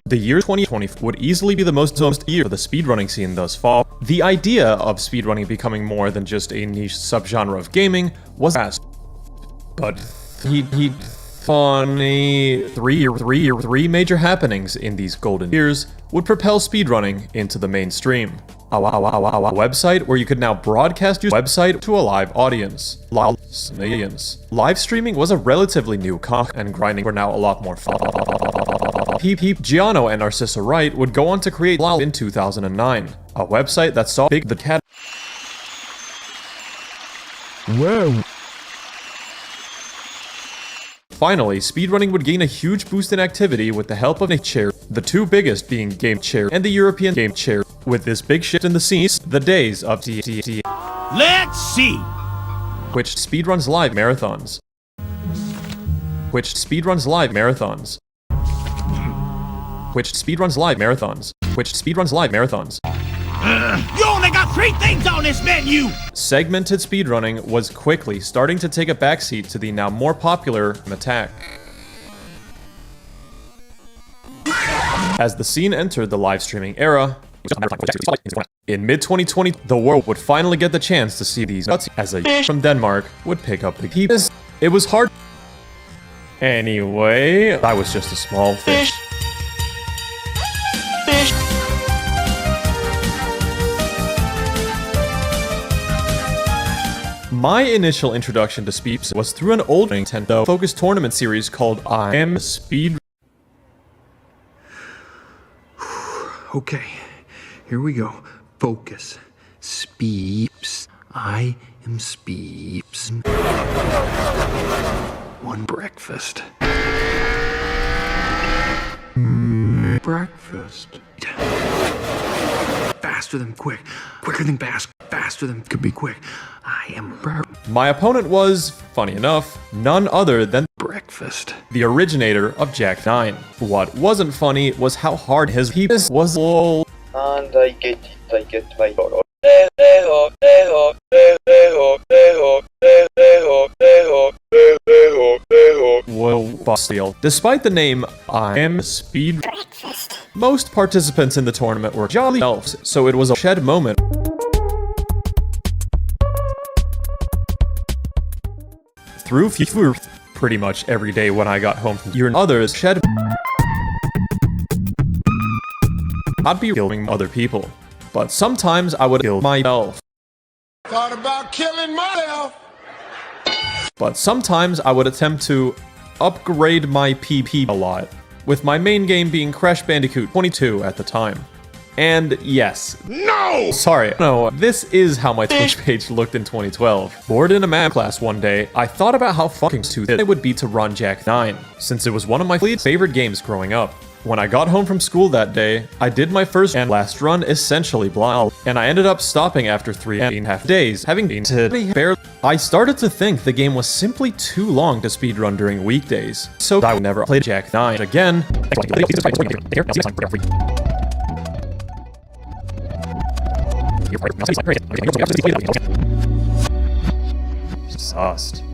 The year 2020 would easily be the most year for the speedrunning scene thus far. The idea of speedrunning becoming more than just a niche subgenre of gaming was asked. But funny three major happenings in these golden years would propel speedrunning into the mainstream. A website where you could now broadcast your website to a live audience. Live streaming was a relatively new concept, and grinding were now a lot more fun. Giano and Narcissa Wright would go on to create LOL in 2009, a website that saw the cat. Whoa. Finally, speedrunning would gain a huge boost in activity with the help of Chair, the two biggest being Game Chair and the European Game Chair. With this big shift in the scene, the days of Let's see! Which speedruns live marathons. Which speedruns live marathons. Which speedruns live marathons. Which speedruns live marathons. You only got 3 things on this menu! Segmented speedrunning was quickly starting to take a backseat to the now more popular attack. As the scene entered the live streaming era, in mid-2020, the world would finally get the chance to see these nuts as a from Denmark would pick up the pieces. It was hard. Anyway, I was just a small fish. My initial introduction to Speeps was through an old Nintendo-focused tournament series called I Am Speed. Okay, here we go. Focus. Speeps. I am Speeps. One breakfast. Breakfast. Faster than quick. Quicker than fast. Faster than could be quick. I am My opponent was, funny enough, none other than breakfast. The originator of Jak 9. What wasn't funny was how hard his penis was. Lol. And I get my Whoa, Bastille. Despite the name I Am Speed Breakfast, most participants in the tournament were jolly elves, so it was a shed moment. Through pretty much every day when I got home from your others shed. I'd be killing other people, but sometimes I would kill myself. Thought about killing myself. But sometimes I would attempt to upgrade my PP a lot, with my main game being Crash Bandicoot 22 at the time. And yes. No! Sorry, no, this is how my Twitch page looked in 2012. Bored in a math class one day, I thought about how fucking stupid it would be to run Jak 9, since it was one of my favorite games growing up. When I got home from school that day, I did my first and last run essentially blind, and I ended up stopping after 3.5 days, having been to barely. I started to think the game was simply too long to speedrun during weekdays, so I would never play Jak 9 again. Sussed.